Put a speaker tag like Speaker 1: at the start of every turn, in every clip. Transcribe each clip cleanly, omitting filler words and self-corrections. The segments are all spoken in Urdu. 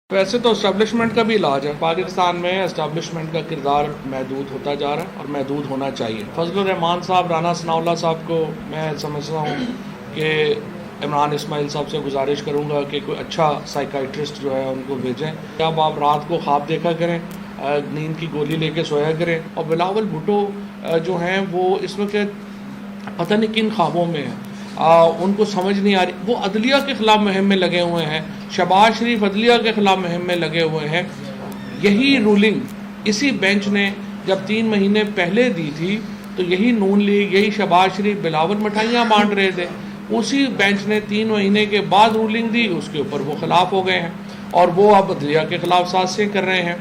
Speaker 1: ویسے تو اسٹیبلشمنٹ کا بھی علاج ہے. پاکستان میں اسٹیبلشمنٹ کا کردار محدود ہوتا جا رہا ہے اور محدود ہونا چاہیے. فضل الرحمان صاحب، رانا ثناءاللہ صاحب کو میں سمجھتا ہوں کہ عمران اسماعیل صاحب سے گزارش کروں گا کہ کوئی اچھا سائیکائٹرسٹ جو ہے ان کو بھیجیں. اب آپ رات کو خواب دیکھا کریں، نیند کی گولی لے کے سویا کریں. اور بلاول بھٹو جو ہیں وہ اس وقت پتہ نہیں کن خوابوں میں ہیں، ان کو سمجھ نہیں آ رہی. وہ عدلیہ کے خلاف مہم میں لگے ہوئے ہیں. شہباز شریف عدلیہ کے خلاف مہم میں لگے ہوئے ہیں. یہی رولنگ اسی بینچ نے جب 3 مہینے پہلے دی تھی تو یہی نون لیگ، یہی شہباز شریف بلاول مٹھائیاں بانٹ رہے تھے. اسی بینچ نے 3 مہینے کے بعد رولنگ دی، اس کے اوپر وہ خلاف ہو گئے ہیں اور وہ اب عدلیہ کے خلاف سازشیں کر رہے ہیں.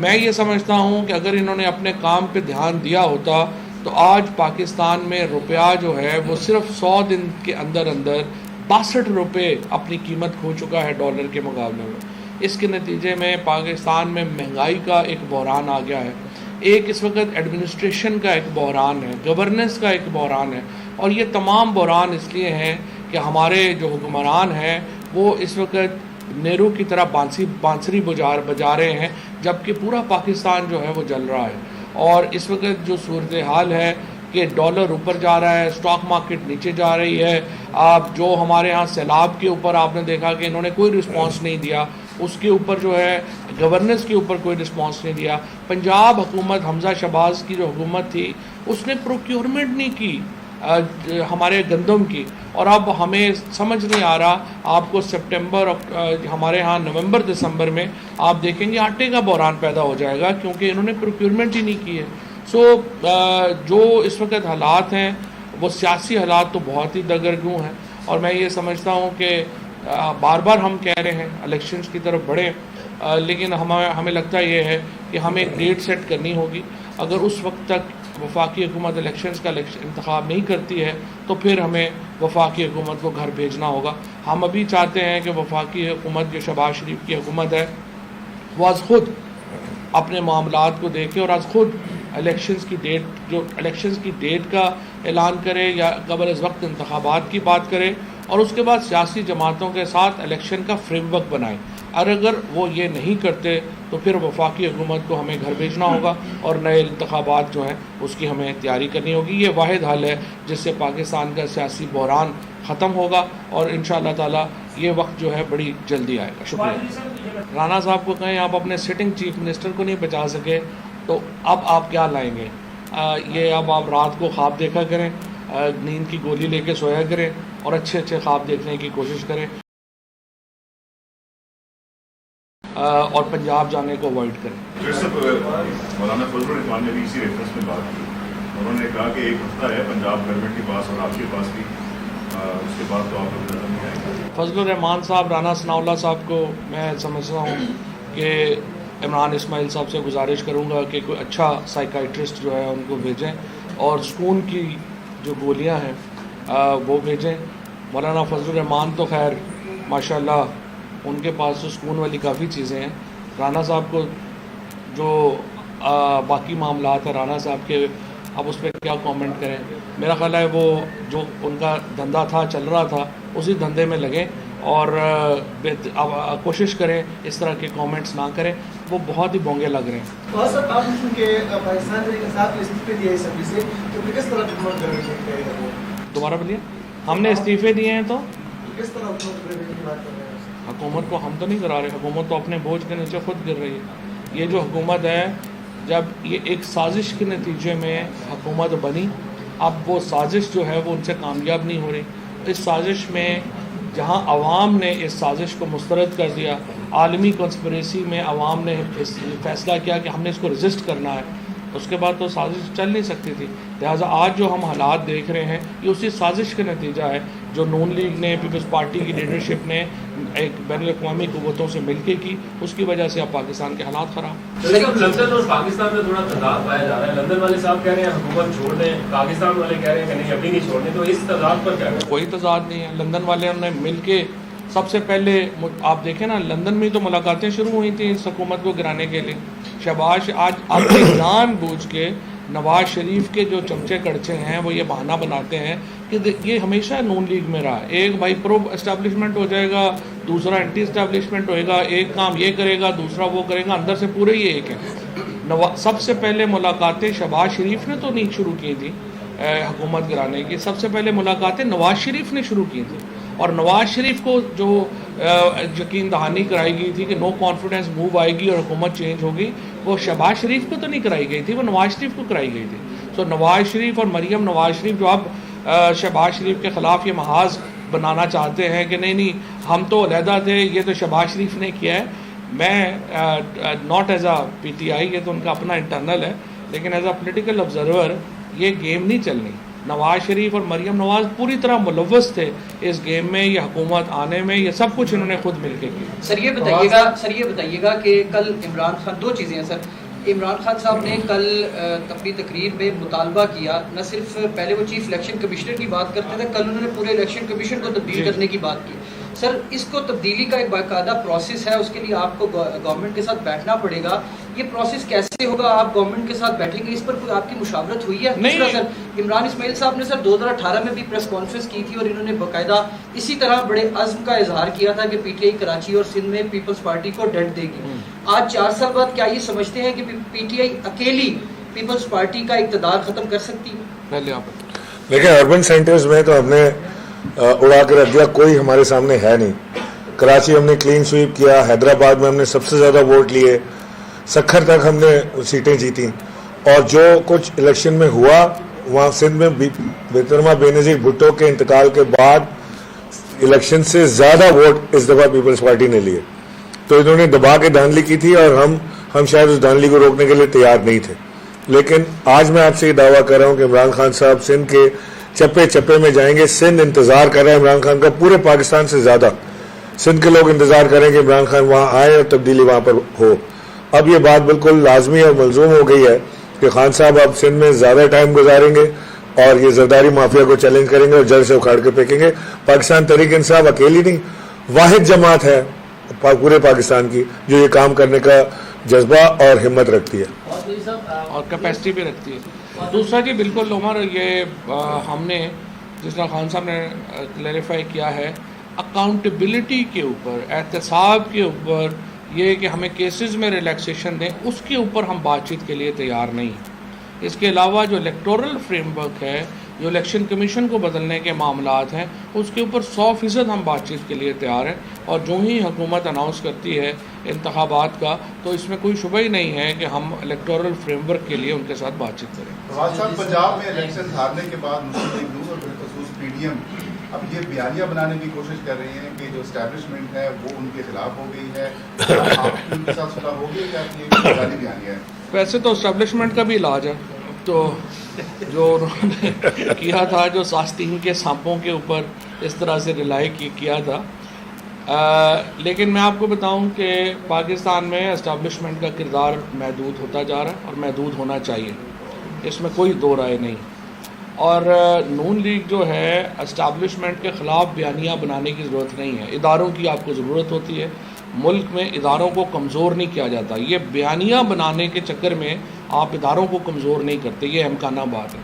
Speaker 1: میں یہ سمجھتا ہوں کہ اگر انہوں نے اپنے کام پہ دھیان دیا ہوتا تو آج پاکستان میں روپیہ جو ہے وہ صرف 100 دن کے اندر 62 روپے اپنی قیمت کھو چکا ہے ڈالر کے مقابلے میں. اس کے نتیجے میں پاکستان میں مہنگائی کا ایک بحران آ گیا ہے. ایک اس وقت ایڈمنسٹریشن کا ایک بحران ہے، گورننس کا ایک بحران ہے. اور یہ تمام بحران اس لیے ہیں کہ ہمارے جو حکمران ہیں وہ اس وقت نیرو کی طرح بانسری بجا رہے ہیں، جبکہ پورا پاکستان جو ہے وہ جل رہا ہے. اور اس وقت جو صورتحال ہے کہ ڈالر اوپر جا رہا ہے، اسٹاک مارکیٹ نیچے جا رہی ہے. آپ جو ہمارے ہاں سیلاب کے اوپر آپ نے دیکھا کہ انہوں نے کوئی رسپانس نہیں دیا، اس کے اوپر جو ہے گورننس کے اوپر کوئی رسپانس نہیں دیا. پنجاب حکومت، حمزہ شہباز کی جو حکومت تھی، اس نے پروکیورمنٹ نہیں کی ہمارے گندم کی. اور اب ہمیں سمجھ نہیں آ رہا، آپ کو سپٹمبر، ہمارے ہاں نومبر دسمبر میں آپ دیکھیں گے آٹے کا بحران پیدا ہو جائے گا، کیونکہ انہوں نے پروکیورمنٹ ہی نہیں کی ہے. جو اس وقت حالات ہیں وہ سیاسی حالات تو بہت ہی دگرگوں ہیں. اور میں یہ سمجھتا ہوں کہ بار بار ہم کہہ رہے ہیں الیکشنز کی طرف بڑھیں، لیکن ہمیں لگتا یہ ہے کہ ہمیں ایک ڈیٹ سیٹ کرنی ہوگی. اگر اس وقت تک وفاقی حکومت الیکشنز کا انتخاب نہیں کرتی ہے تو پھر ہمیں وفاقی حکومت کو گھر بھیجنا ہوگا. ہم ابھی چاہتے ہیں کہ وفاقی حکومت جو شہباز شریف کی حکومت ہے وہ از خود اپنے معاملات کو دیکھے اور از خود الیکشنز کی ڈیٹ کا اعلان کرے یا قبل از وقت انتخابات کی بات کرے، اور اس کے بعد سیاسی جماعتوں کے ساتھ الیکشن کا فریم ورک بنائے. اور اگر وہ یہ نہیں کرتے تو پھر وفاقی حکومت کو ہمیں گھر بھیجنا ہوگا اور نئے انتخابات جو ہیں اس کی ہمیں تیاری کرنی ہوگی. یہ واحد حل ہے جس سے پاکستان کا سیاسی بحران ختم ہوگا اور انشاءاللہ تعالی یہ وقت جو ہے بڑی جلدی آئے گا. شکریہ. رانا صاحب کو کہیں آپ اپنے سٹنگ چیف منسٹر کو نہیں بچا سکے تو اب آپ کیا لائیں گے؟ یہ اب آپ رات کو خواب دیکھا کریں، نیند کی گولی لے کے سویا کریں اور اچھے خواب دیکھنے کی کوشش کریں اور پنجاب جانے کو اوائڈ کریں.
Speaker 2: مولانا فضل الرحمان نے بھی اسی ریفرنس میں بات کی. انہوں نے کہا کہ 1 ہفتہ ہے پنجاب گورنمنٹ کے پاس اور آپ کے پاس بھی، اس کے بعد تو آپ لوگ نظر نہیں آئے گا.
Speaker 1: فضل الرحمان صاحب، رانا ثناءاللہ صاحب کو میں سمجھتا ہوں کہ عمران اسماعیل صاحب سے گزارش کروں گا کہ کوئی اچھا سائیکائٹرسٹ جو ہے ان کو بھیجیں اور سکون کی جو گولیاں ہیں وہ بھیجیں. مولانا فضل الرحمان تو خیر ماشاءاللہ ان کے پاس تو سکون والی کافی چیزیں ہیں. رانا صاحب کو جو باقی معاملات ہیں رانا صاحب کے، اب اس پہ کیا کامنٹ کریں. میرا خیال ہے وہ جو ان کا دھندا تھا، چل رہا تھا، اسی دھندے میں لگیں اور کوشش کریں اس طرح کے کامنٹس نہ کریں. وہ بہت ہی بونگے لگ رہے ہیں. دوبارہ بولیے. ہم نے استعفے دیے ہیں تو حکومت کو ہم تو نہیں کرا رہے، حکومت تو اپنے بوجھ کے نیچے خود گر رہی ہے. یہ جو حکومت ہے، جب یہ ایک سازش کے نتیجے میں حکومت بنی، اب وہ سازش جو ہے وہ ان سے کامیاب نہیں ہو رہی. اس سازش میں جہاں عوام نے اس سازش کو مسترد کر دیا، عالمی کنسپریسی میں عوام نے فیصلہ کیا کہ ہم نے اس کو رزسٹ کرنا ہے، اس کے بعد تو سازش چل نہیں سکتی تھی. لہٰذا آج جو ہم حالات دیکھ رہے ہیں یہ اسی سازش کا نتیجہ ہے جو نون لیگ نے، پیپلز پارٹی کی لیڈرشپ نے ایک بین الاقوامی قوتوں سے مل کے کی. اس کی وجہ سے اب پاکستان کے حالات خراب.
Speaker 3: لندن اور پاکستان میں تھوڑا تضاد پایا جا رہا ہے. لندن والے صاحب کہہ رہے ہیں حکومت چھوڑ دیں، پاکستان والے کہہ رہے ہیں کہ نہیں ابھی نہیں چھوڑنے. تو اس تضاد پر کیا ہے؟
Speaker 1: کوئی تضاد نہیں ہے. لندن والے نے مل کے سب سے پہلے آپ دیکھیں نا، لندن میں تو ملاقاتیں شروع ہوئی تھیں اس حکومت کو گرانے کے لیے. شہباز آج آپ جان بوجھ کے نواز شریف کے جو چمچے کڑچے ہیں وہ یہ بہانہ بناتے ہیں کہ یہ ہمیشہ نون لیگ میں رہا. ایک بھائی پرو اسٹیبلشمنٹ ہو جائے گا، دوسرا اینٹی اسٹیبلشمنٹ ہوئے گا, ایک کام یہ کرے گا, دوسرا وہ کرے گا, اندر سے پورے ہی ایک ہیں. سب سے پہلے ملاقاتیں شہباز شریف نے تو نہیں شروع کی تھی حکومت گرانے کی, سب سے پہلے ملاقاتیں نواز شریف نے شروع کی تھی. اور نواز شریف کو جو یقین دہانی کرائی گئی تھی کہ نو کانفیڈنس موو آئے گی اور حکومت چینج ہوگی, وہ شہباز شریف کو تو نہیں کرائی گئی تھی, وہ نواز شریف کو کرائی گئی تھی. تو نواز شریف اور مریم نواز شریف جو اب شہباز شریف کے خلاف یہ محاذ بنانا چاہتے ہیں کہ نہیں ہم تو علیحدہ تھے, یہ تو شہباز شریف نے کیا ہے. میں not as a P T I, یہ تو ان کا اپنا انٹرنل ہے, لیکن ایز اے پولیٹیکل آبزرور یہ گیم نہیں چلنی. نواز شریف اور مریم نواز پوری طرح ملوث تھے اس گیم میں, یہ حکومت آنے میں, یہ سب کچھ انہوں نے خود مل کے کیا.
Speaker 4: سر یہ بتائیے گا کہ کل عمران خان, دو چیزیں ہیں سر. عمران خان صاحب نے کل اپنی تقریر میں مطالبہ کیا, نہ صرف پہلے وہ چیف الیکشن کمشنر کی بات کرتے تھے, کل انہوں نے پورے الیکشن کمیشن کو تبدیل کرنے کی بات کی. سر اس کو تبدیلی کا ایک باقاعدہ پروسیس ہے, اس کے لیے آپ کو گورنمنٹ کے ساتھ بیٹھنا پڑے گا. یہ پروسیس کیسے ہوگا؟ آپ گورنمنٹ کے ساتھ بیٹھیں گے, اس پر کوئی آپ کی مشاورت ہوئی ہے؟
Speaker 1: نہیں
Speaker 4: سر عمران اسماعیل صاحب نے سر 2018 میں بھی پریس کانفرنس کی تھی اور انہوں نے باقاعدہ اسی طرح بڑے عزم کا اظہار کیا تھا کہ پی ٹی آئی کراچی اور سندھ میں پیپلز پارٹی کو ڈنڈ دے گی. آج 4 سال بعد کیا یہ سمجھتے ہیں کہ پی ٹی آئی اکیلی پیپلز پارٹی کا اقتدار ختم کر سکتی ہے؟
Speaker 1: پہلے آپ
Speaker 5: دیکھیں, اربن سینٹرز میں تو ہم نے اڑا کے رکھ دیا, کوئی ہمارے سامنے ہے نہیں. کراچی ہم نے کلین سویپ کیا, حیدرآباد میں ہم نے سب سے زیادہ ووٹ لیے, سکھر تک ہم نے سیٹیں جیتیں, اور جو کچھ الیکشن میں ہوا وہاں سندھ میں محترمہ بینظیر بھٹو کے انتقال کے بعد الیکشن سے زیادہ ووٹ اس دفعہ پیپلز پارٹی نے لیے. تو انہوں نے دبا کے دھاندلی کی تھی اور ہم شاید اس دھاندلی کو روکنے کے لیے تیار نہیں تھے. لیکن آج میں آپ سے یہ دعویٰ کر رہا ہوں کہ عمران خان صاحب سندھ کے چپے چپے میں جائیں گے. سندھ انتظار کر رہا ہے عمران خان کا, پورے پاکستان سے زیادہ سندھ کے لوگ انتظار کریں کہ عمران خان وہاں آئے اور تبدیلی وہاں پر ہو. اب یہ بات بالکل لازمی اور ملزوم ہو گئی ہے کہ خان صاحب اب سندھ میں زیادہ ٹائم گزاریں گے اور یہ زرداری مافیا کو چیلنج کریں گے اور جڑ سے اکھاڑ کے پھینکیں گے. پاکستان تحریک انصاف اکیلی نہیں, واحد جماعت ہے پورے پاکستان کی جو یہ کام کرنے کا جذبہ اور ہمت رکھتی ہے
Speaker 1: اور کیپیسٹی بھی رکھتی ہے. دوسرا جی بالکل عمر, یہ ہم نے جس طرح خان صاحب نے کلیریفائی کیا ہے, اکاؤنٹیبلٹی کے اوپر, احتساب کے اوپر, یہ کہ ہمیں کیسز میں ریلیکسیشن دیں, اس کے اوپر ہم بات چیت کے لیے تیار نہیں. اس کے علاوہ جو الیکٹورل فریم ورک ہے, جو الیکشن کمیشن کو بدلنے کے معاملات ہیں, اس کے اوپر 100% ہم بات چیت کے لیے تیار ہیں. اور جو ہی حکومت اناؤنس کرتی ہے انتخابات کا, تو اس میں کوئی شبہ ہی نہیں ہے کہ ہم الیکٹورل فریم ورک کے لیے ان کے ساتھ بات چیت کریں.
Speaker 6: پنجاب میں الیکشن ہارنے کے بعد مسلم لیگ نون اور بالخصوص پی ڈی ایم اب یہ بیانیہ بنانے کی کوشش کر رہی ہیں کہ جو اسٹیبلشمنٹ ہے وہ ان کے خلاف ہو گئی ہے. آپ کی ان کے ساتھ صلح ہوگی کہ آپ یہ جعلی بیانیہ ہے؟
Speaker 1: ویسے تو اسٹیبلشمنٹ کا بھی علاج ہے, تو جو انہوں نے کیا تھا, جو ساستین کے سانپوں کے اوپر اس طرح سے ریلائی کیا تھا. لیکن میں آپ کو بتاؤں کہ پاکستان میں اسٹیبلشمنٹ کا کردار محدود ہوتا جا رہا ہے اور محدود ہونا چاہیے, اس میں کوئی دو رائے نہیں. اور نون لیگ جو ہے اسٹیبلشمنٹ کے خلاف بیانیہ بنانے کی ضرورت نہیں ہے, اداروں کی آپ کو ضرورت ہوتی ہے. ملک میں اداروں کو کمزور نہیں کیا جاتا, یہ بیانیہ بنانے کے چکر میں آپ اداروں کو کمزور نہیں کرتے, یہ امکانہ بات ہے.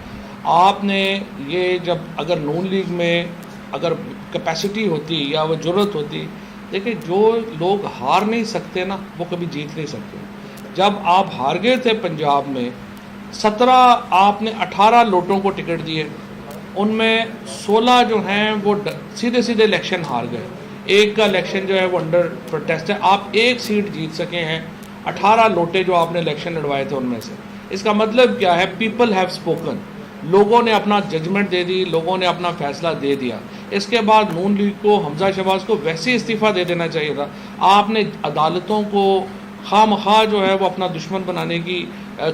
Speaker 1: آپ نے یہ جب اگر نون لیگ میں اگر کیپیسٹی ہوتی یا وہ ضرورت ہوتی, دیکھیں جو لوگ ہار نہیں سکتے نا وہ کبھی جیت نہیں سکتے. جب آپ ہار گئے تھے پنجاب میں 17 آپ نے 18 لوٹوں کو ٹکٹ دیے, ان میں 16 جو ہیں وہ سیدھے الیکشن ہار گئے. ایک کا الیکشن جو ہے وہ انڈر پروٹیسٹ ہے, آپ ایک سیٹ جیت سکے ہیں 18 لوٹے جو آپ نے الیکشن لڑوائے تھے ان میں سے. اس کا مطلب کیا ہے؟ پیپل ہیو اسپوکن, لوگوں نے اپنا ججمنٹ دے دی, لوگوں نے اپنا فیصلہ دے دیا. اس کے بعد نون لیگ کو, حمزہ شہباز کو ویسے ہی استعفیٰ دے دینا چاہیے تھا. آپ نے عدالتوں کو خواہ مخواہ جو ہے وہ اپنا دشمن بنانے کی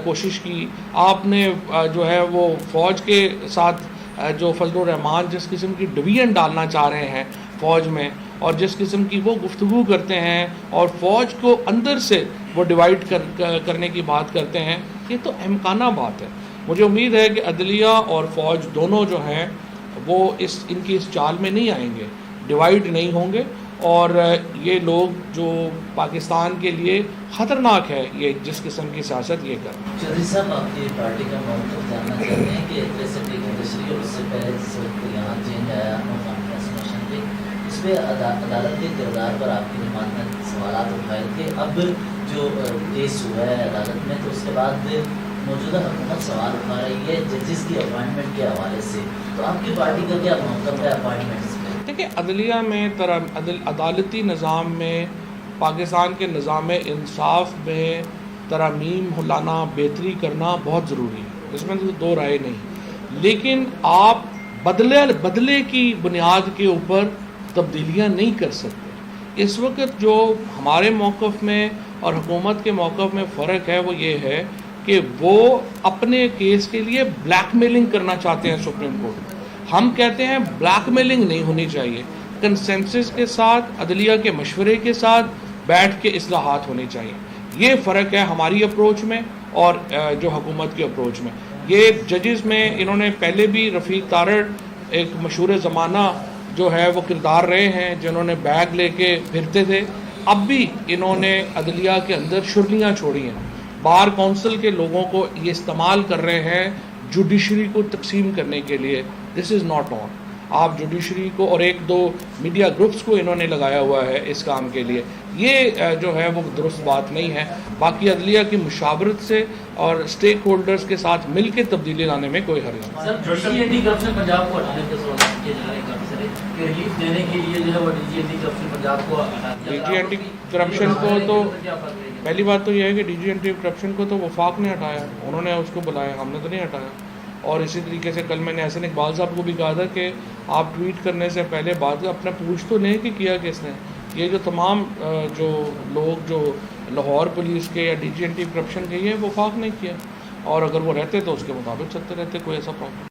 Speaker 1: کوشش کی. آپ نے جو ہے وہ فوج کے ساتھ جو فضل الرحمان جس قسم کی ڈویژن ڈالنا چاہ رہے ہیں فوج میں, اور جس قسم کی وہ گفتگو کرتے ہیں اور فوج کو اندر سے وہ ڈیوائڈ کرنے کی بات کرتے ہیں, یہ تو امکانہ بات ہے. مجھے امید ہے کہ عدلیہ اور فوج دونوں جو ہیں وہ ان کی اس چال میں نہیں آئیں گے, ڈیوائڈ نہیں ہوں گے. اور یہ لوگ جو پاکستان کے لیے خطرناک ہے, یہ جس قسم کی سیاست یہ کر رہے ہیں.
Speaker 7: چودھری صاحب, آپ کی پارٹی کا موقف جاننا چاہتے ہیں کہ ایسے اور اس سے پہلے جس وقت یہاں چینج آیا کانفرنس کمیشن پہ, اس اس پہ عدالت کے کردار پر آپ کی جماعت نے سوالات اٹھائے تھے. اب جو کیس ہوا ہے عدالت میں تو اس کے بعد موجودہ حکومت سوال اٹھا رہی ہے ججز کی اپوائنٹمنٹ کے حوالے سے, تو آپ کی پارٹی کا کیا موقف ہے اپوائنٹمنٹس پہ؟
Speaker 1: دیکھیں, عدلیہ میں عدالتی نظام میں, پاکستان کے نظام انصاف میں ترامیم لانا, بہتری کرنا بہت ضروری ہے, اس میں تو دو رائے نہیں. لیکن آپ بدلے کی بنیاد کے اوپر تبدیلیاں نہیں کر سکتے. اس وقت جو ہمارے موقف میں اور حکومت کے موقف میں فرق ہے وہ یہ ہے کہ وہ اپنے کیس کے لیے بلیک میلنگ کرنا چاہتے ہیں سپریم کورٹ. ہم کہتے ہیں بلیک میلنگ نہیں ہونی چاہیے, کنسنسس کے ساتھ, عدلیہ کے مشورے کے ساتھ بیٹھ کے اصلاحات ہونی چاہیے. یہ فرق ہے ہماری اپروچ میں اور جو حکومت کی اپروچ میں. یہ ججز میں انہوں نے پہلے بھی رفیق تارڑ ایک مشہور زمانہ جو ہے وہ کردار رہے ہیں جنہوں نے بیگ لے کے پھرتے تھے. اب بھی انہوں نے عدلیہ کے اندر شرلیاں چھوڑی ہیں. بار کونسل کے لوگوں کو یہ استعمال کر رہے ہیں جوڈیشری کو تقسیم کرنے کے لیے. دس از ناٹ آن. آپ جوڈیشری کو اور ایک دو میڈیا گروپس کو انہوں نے لگایا ہوا ہے اس کام کے لیے. یہ جو ہے وہ درست بات نہیں ہے. باقی عدلیہ کی مشاورت سے اور اسٹیک ہولڈرز کے ساتھ مل کے تبدیلی لانے میں کوئی حرج نہیں.
Speaker 7: Sir, D G anti corruption Punjab کو ہٹانے کے سوالات کیے جا رہے ہیں کہ ریلیف دینے کے لیے جو ہے وہ D G anti corruption Punjab کو ہٹا دیا.
Speaker 1: ڈی جی اینٹی کرپشن کو تو پہلی بات تو یہ ہے کہ ڈی جی اینٹی کرپشن کو تو وفاق نے ہٹایا, انہوں نے اس کو بلایا, ہم نے تو نہیں ہٹایا. اور اسی طریقے سے کل میں نے احسن اقبال صاحب کو بھی کہا تھا کہ آپ ٹویٹ کرنے سے پہلے بات اپنا پوچھ تو لیں کہ کیا کس نے. یہ جو تمام جو لوگ جو لاہور پولیس کے یا D G anti corruption کے, یہ وفاق نہیں کیا, اور اگر وہ رہتے تو اس کے مطابق چلتے رہتے, کوئی ایسا پرابلم